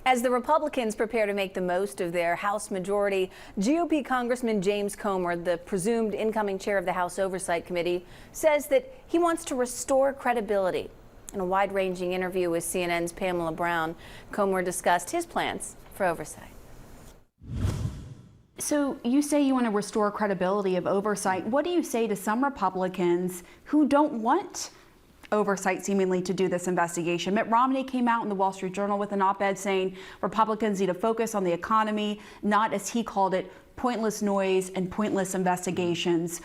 As the Republicans prepare to make the most of their House majority, GOP Congressman James Comer, the presumed incoming chair of the House Oversight Committee, says that he wants to restore credibility. In a wide-ranging interview with CNN's Pamela Brown, Comer discussed his plans for oversight. So you say you want to restore credibility of oversight. What do you say to some Republicans who don't want oversight seemingly to do this investigation? Mitt Romney came out in the Wall Street Journal with an op-ed saying Republicans need to focus on the economy, not, as he called it, pointless noise and pointless investigations.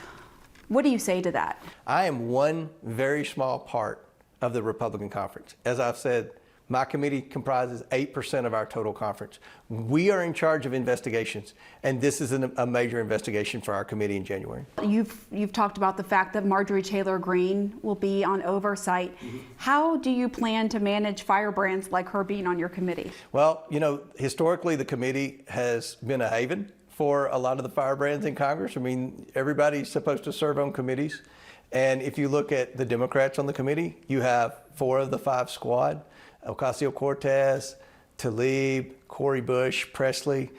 What do you say to that? I am one very small part of the Republican conference. As I've said, my committee comprises 8% of our total conference. We are in charge of investigations, and this is a major investigation for our committee in January. You've talked about the fact that Marjorie Taylor Greene will be on oversight. How do you plan to manage firebrands like her being on your committee? Well, you know, historically the committee has been a haven for a lot of the firebrands in Congress. I mean, everybody's supposed to serve on committees. And if you look at the Democrats on the committee, you have 4 of the 5 squad. Ocasio-Cortez, Tlaib, Cori Bush, Presley,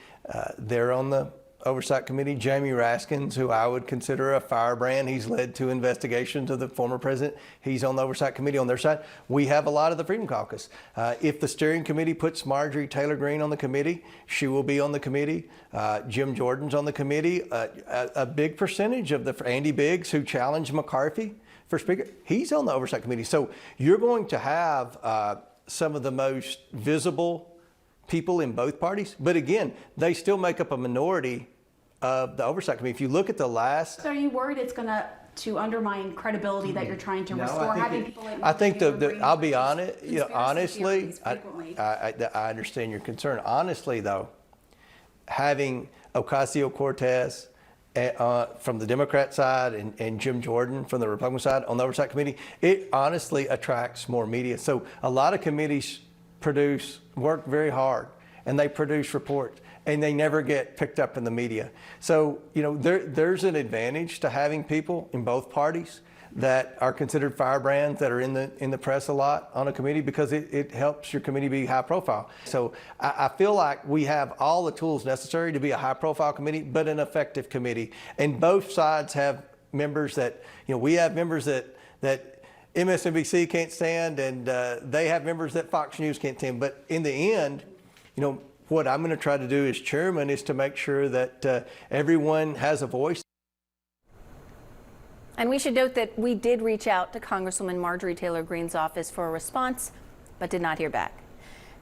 they're on the Oversight Committee. Jamie Raskins, who I would consider a firebrand, he's led 2 investigations of the former president. He's on the Oversight Committee on their side. We have a lot of the Freedom Caucus. If the steering committee puts Marjorie Taylor Greene on the committee, she will be on the committee. Jim Jordan's on the committee. A big percentage of the Andy Biggs, who challenged McCarthy for Speaker, he's on the Oversight Committee. So you're going to have some of the most visible people in both parties. But again, they still make up a minority of the Oversight Committee. If you look at the last... So are you worried it's going to undermine credibility that you're trying to restore? I think I'll be honest, you know, honestly, I understand your concern. Honestly, though, having Ocasio-Cortez from the Democrat side and Jim Jordan from the Republican side on the Oversight Committee, it honestly attracts more media. So a lot of committees work very hard, and they produce reports, and they never get picked up in the media. So, you know, there's an advantage to having people in both parties that are considered firebrands that are in the press a lot on a committee, because it helps your committee be high profile. So I feel like we have all the tools necessary to be a high profile committee, but an effective committee. And both sides have members that, you know, we have members that MSNBC can't stand, and they have members that Fox News can't stand. But in the end, you know, what I'm going to try to do as chairman is to make sure that everyone has a voice. And we should note that we did reach out to Congresswoman Marjorie Taylor Greene's office for a response, but did not hear back.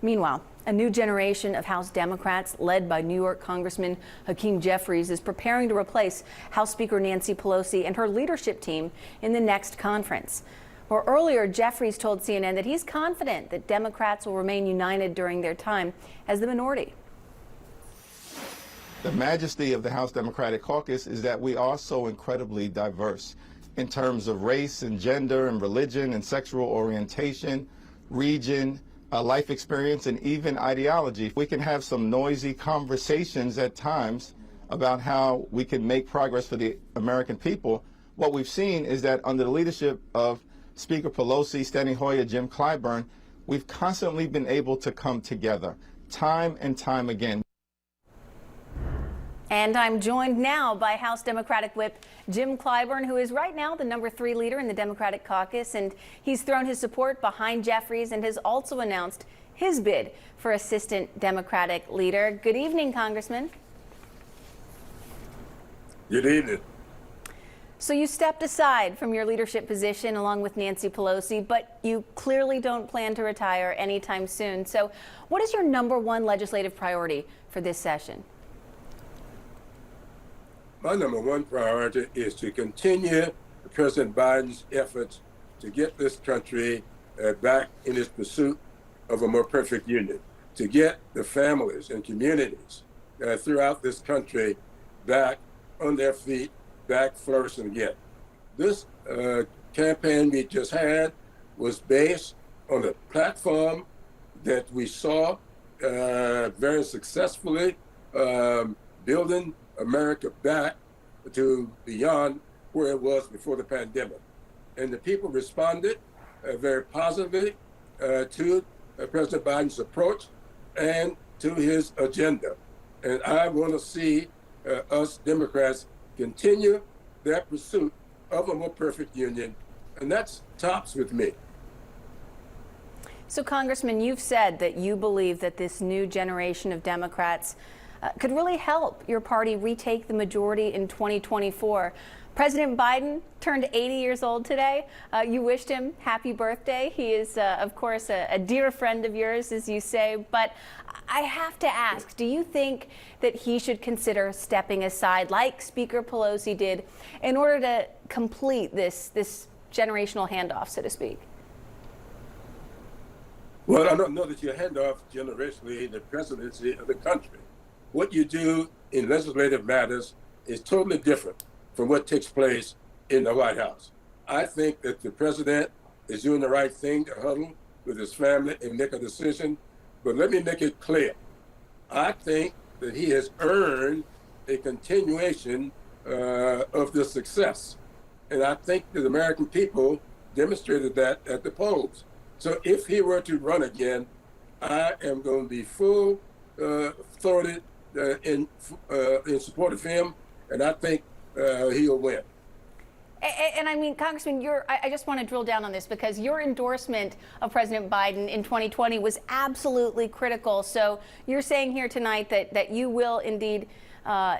Meanwhile, a new generation of House Democrats, led by New York Congressman Hakeem Jeffries, is preparing to replace House Speaker Nancy Pelosi and her leadership team in the next conference. Or earlier, Jeffries told CNN that he's confident that Democrats will remain united during their time as the minority. The majesty of the House Democratic Caucus is that we are so incredibly diverse in terms of race and gender and religion and sexual orientation, region, life experience, and even ideology. We can have some noisy conversations at times about how we can make progress for the American people. What we've seen is that under the leadership of Speaker Pelosi, Steny Hoyer, Jim Clyburn, we've constantly been able to come together time and time again. And I'm joined now by House Democratic Whip Jim Clyburn, who is right now the #3 leader in the Democratic caucus, and he's thrown his support behind Jeffries and has also announced his bid for Assistant Democratic Leader. Good evening, Congressman. Good evening. So you stepped aside from your leadership position along with Nancy Pelosi, but you clearly don't plan to retire anytime soon. So what is your #1 legislative priority for this session? My #1 priority is to continue President Biden's efforts to get this country back in its pursuit of a more perfect union, to get the families and communities throughout this country back on their feet, back flourishing again. This campaign we just had was based on a platform that we saw very successfully building America back to beyond where it was before the pandemic. And the people responded very positively to President Biden's approach. and to his agenda. And I want to see us Democrats continue that pursuit of a more perfect union, and that's tops with me. So, Congressman, you've said that you believe that this new generation of Democrats could really help your party retake the majority in 2024. President Biden turned 80 years old today. You wished him happy birthday. He is, of course, a dear friend of yours, as you say. But I have to ask, do you think that he should consider stepping aside, like Speaker Pelosi did, in order to complete this generational handoff, so to speak? Well, I don't know that you hand off generationally the presidency of the country. What you do in legislative matters is totally different from what takes place in the White House. I think that the president is doing the right thing to huddle with his family and make a decision. But let me make it clear. I think that he has earned a continuation of the success. And I think that the American people demonstrated that at the polls. So if he were to run again, I am going to be full-throated in support of him, and I think he'll win. And I mean, Congressman, I just want to drill down on this because your endorsement of President Biden in 2020 was absolutely critical. So you're saying here tonight that you will indeed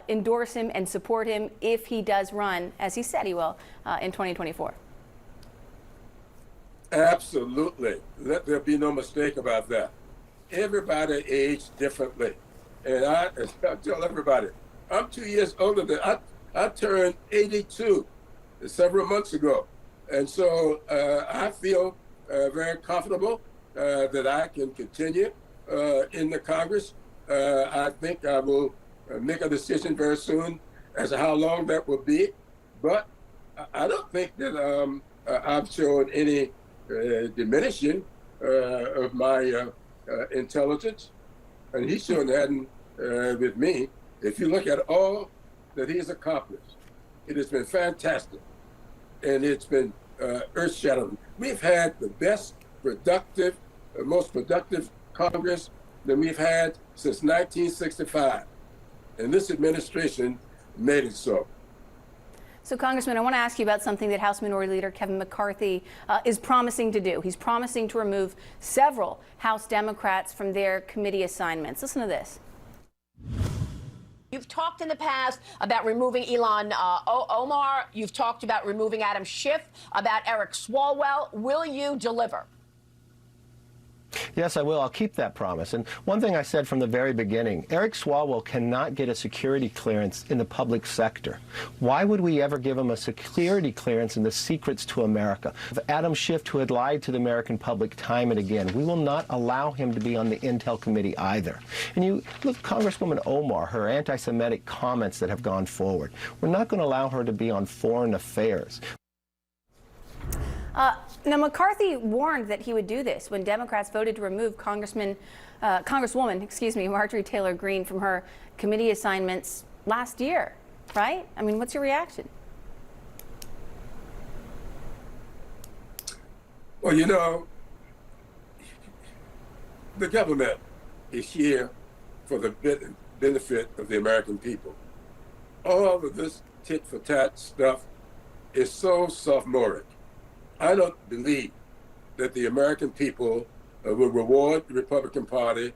endorse him and support him if he does run, as he said he will, in 2024. Absolutely. Let there be no mistake about that. Everybody aged differently. And I tell everybody, I'm 2 years older than I turned 82 several months ago. And so I feel very comfortable that I can continue in the Congress. I think I will make a decision very soon as to how long that will be. But I don't think that I've shown any diminishing of my intelligence. And he certainly hadn't with me. If you look at all that he has accomplished, it has been fantastic. And it's been earth-shattering. We've had the best productive, most productive Congress that we've had since 1965. And this administration made it so. So, Congressman, I want to ask you about something that House Minority Leader Kevin McCarthy is promising to do. He's promising to remove several House Democrats from their committee assignments. Listen to this. You've talked in the past about removing Ilhan Omar. You've talked about removing Adam Schiff, about Eric Swalwell. Will you deliver? Yes, I will. I'll keep that promise. And one thing I said from the very beginning, Eric Swalwell cannot get a security clearance in the public sector. Why would we ever give him a security clearance in the secrets to America? Adam Schiff, who had lied to the American public time and again, we will not allow him to be on the Intel Committee either. And you look, Congresswoman Omar, her anti-Semitic comments that have gone forward. We're not going to allow her to be on foreign affairs. Now, McCarthy warned that he would do this when Democrats voted to remove Congresswoman Marjorie Taylor Greene from her committee assignments last year, right? I mean, what's your reaction? Well, you know, the government is here for the benefit of the American people. All of this tit-for-tat stuff is so sophomoric. I don't believe that the American people will reward the Republican Party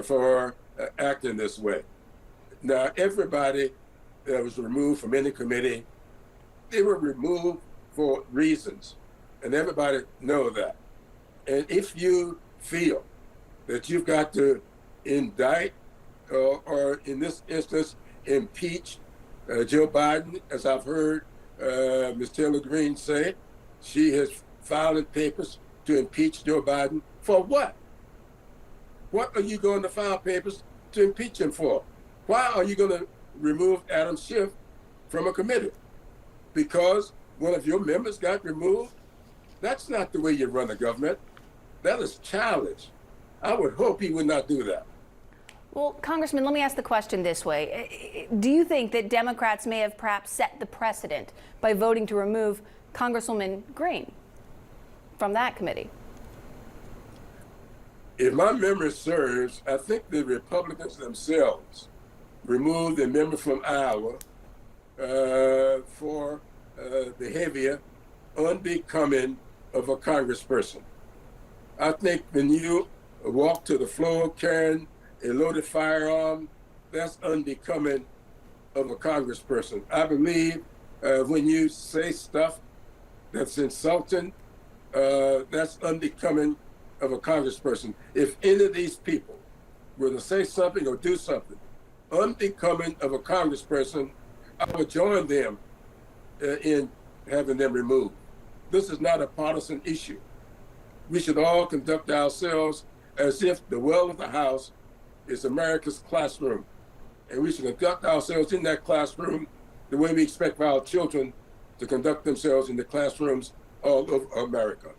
for acting this way. Now, everybody that was removed from any committee, they were removed for reasons, and everybody knows that. And if you feel that you've got to indict or in this instance, impeach Joe Biden, as I've heard Ms. Taylor Greene say, she has filed papers to impeach Joe Biden for what? What are you going to file papers to impeach him for? Why are you going to remove Adam Schiff from a committee? Because one of your members got removed? That's not the way you run a government. That is childish. I would hope he would not do that. Well, Congressman, let me ask the question this way. Do you think that Democrats may have perhaps set the precedent by voting to remove Congresswoman Greene from that committee? if my memory serves, I think the Republicans themselves removed a member from Iowa for behavior unbecoming of a congressperson. I think when you walk to the floor carrying a loaded firearm, that's unbecoming of a congressperson. I believe when you say stuff that's insulting, that's unbecoming of a congressperson. If any of these people were to say something or do something unbecoming of a congressperson, I would join them in having them removed. This is not a partisan issue. We should all conduct ourselves as if the well of the House is America's classroom. And we should conduct ourselves in that classroom the way we expect our children to conduct themselves in the classrooms all over America.